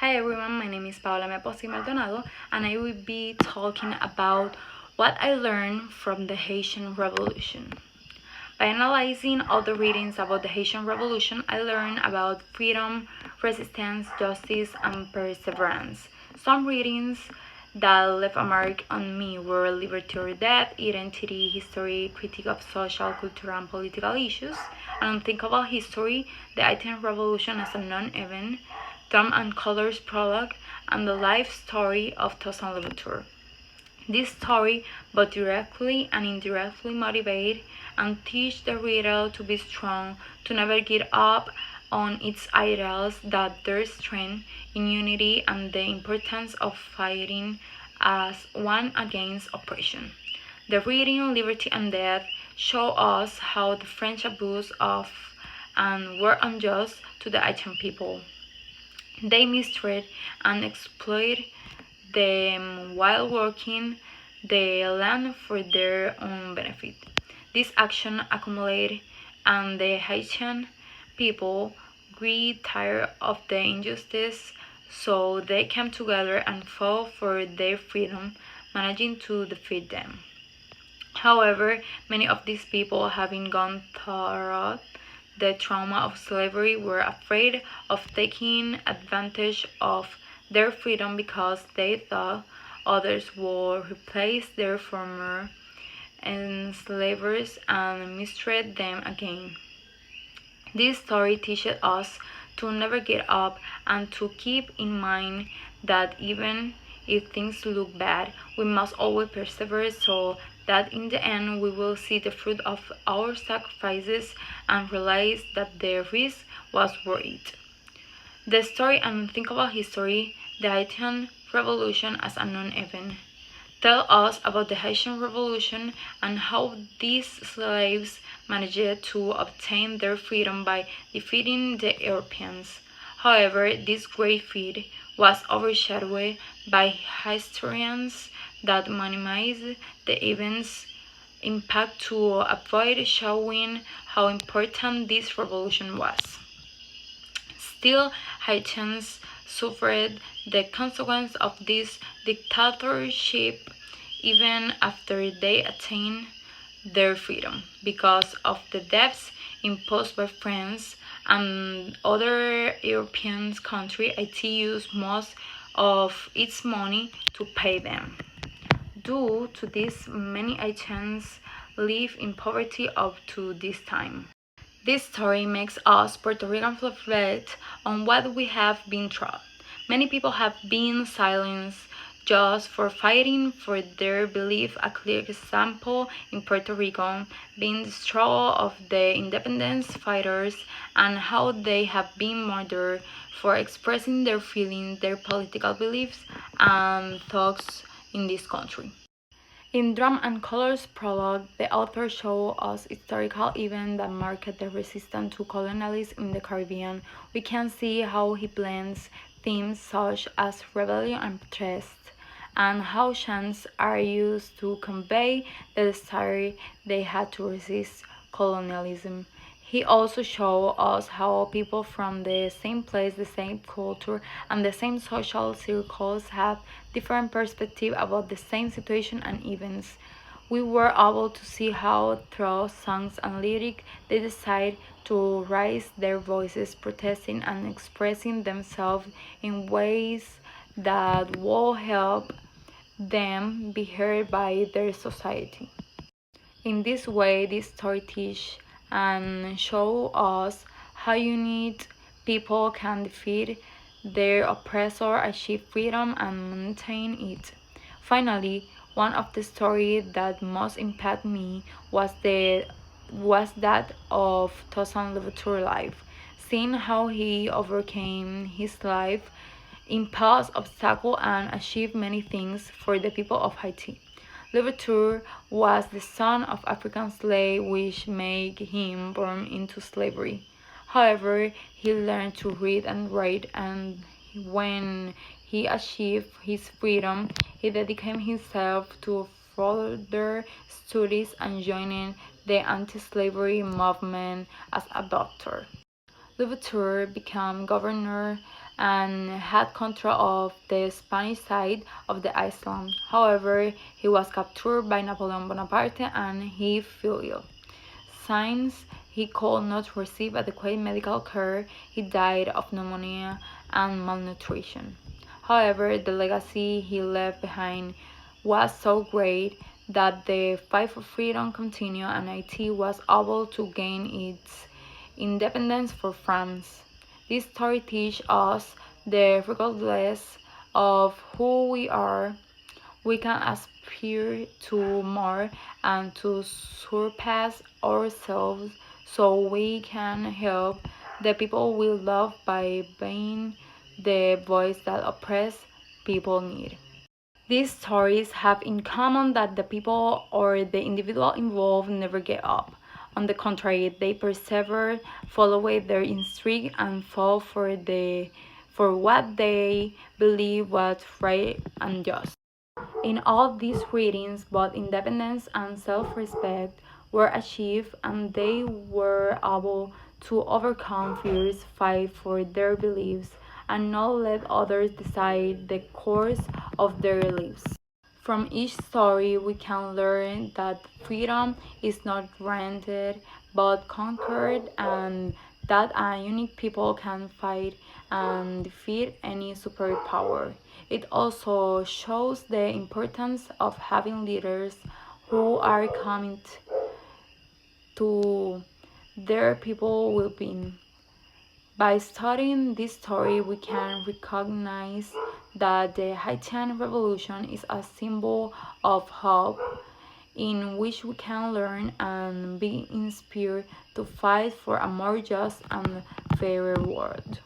Hi everyone, my name is Paola Meposi Maldonado and I will be talking about what I learned from the Haitian Revolution. By analyzing all the readings about the Haitian Revolution, I learned about freedom, resistance, justice, and perseverance. Some readings that left a mark on me were Liberty or Death, Identity, History, Critique of Social, Cultural, and Political Issues, and Unthinkable History, the Haitian Revolution as a non-event, Drum and Colors Prologue, and the life story of Toussaint Louverture. This story both directly and indirectly motivate and teach the reader to be strong, to never give up on its ideals, that their strength in unity and the importance of fighting as one against oppression. The reading Liberty and Death show us how the French abuse of and were unjust to the Haitian people. They mistreat and exploit them while working the land for their own benefit. This action accumulated, and the Haitian people grew tired of the injustice, so they came together and fought for their freedom, managing to defeat them. However, many of these people, having gone through the trauma of slavery, were afraid of taking advantage of their freedom because they thought others would replace their former enslavers and mistreat them again. This story teaches us to never give up and to keep in mind that even if things look bad, we must always persevere so that in the end we will see the fruit of our sacrifices and realize that the risk was worth it. The story and Unthinkable History, the Haitian Revolution as a non-event, tell us about the Haitian Revolution and how these slaves managed to obtain their freedom by defeating the Europeans. However, this great feat was overshadowed by historians that minimize the event's impact to avoid showing how important this revolution was. Still, Haitians suffered the consequence of this dictatorship even after they attained their freedom, because of the debts imposed by France and other European countries. Haiti used most of its money to pay them. Due to this, many Haitians live in poverty up to this time. This story makes us Puerto Ricans reflect on what we have been through. Many people have been silenced just for fighting for their belief. A clear example in Puerto Rico being the struggle of the independence fighters and how they have been murdered for expressing their feelings, their political beliefs, and thoughts in this country. In Drum and Colors prologue, the author shows us historical events that marked the resistance to colonialism in the Caribbean. We can see how he blends themes such as rebellion and protest, and how chants are used to convey the desire they had to resist colonialism. He also shows us how people from the same place, the same culture, and the same social circles have different perspectives about the same situation and events. We were able to see how, through songs and lyrics, they decide to raise their voices, protesting and expressing themselves in ways that will help them be heard by their society. In this way, this story teaches and show us how united people can defeat their oppressor, achieve freedom, and maintain it. Finally, one of the stories that most impacted me was that of Toussaint Louverture's life. Seeing how he overcame his life, imposed obstacles, and achieved many things for the people of Haiti. Louverture was the son of African slave, which made him born into slavery. However, he learned to read and write, and when he achieved his freedom, he dedicated himself to further studies and joining the anti-slavery movement as a doctor. Louverture became governor and had control of the Spanish side of the island. However, he was captured by Napoleon Bonaparte and he fell ill. Since he could not receive adequate medical care, he died of pneumonia and malnutrition. However, the legacy he left behind was so great that the fight for freedom continued and Haiti was able to gain its independence from France. This story teaches us that regardless of who we are, we can aspire to more and to surpass ourselves so we can help the people we love by being the voice that oppressed people need. These stories have in common that the people or the individual involved never give up. On the contrary, they persevere, follow their instinct, and fall for what they believe was right and just. In all these readings, both independence and self-respect were achieved, and they were able to overcome fears, fight for their beliefs, and not let others decide the course of their lives. From each story, we can learn that freedom is not granted but conquered, and that a unique people can fight and defeat any superpower. It also shows the importance of having leaders who are committed to their people well-being. By studying this story, we can recognize that the Haitian Revolution is a symbol of hope in which we can learn and be inspired to fight for a more just and fairer world.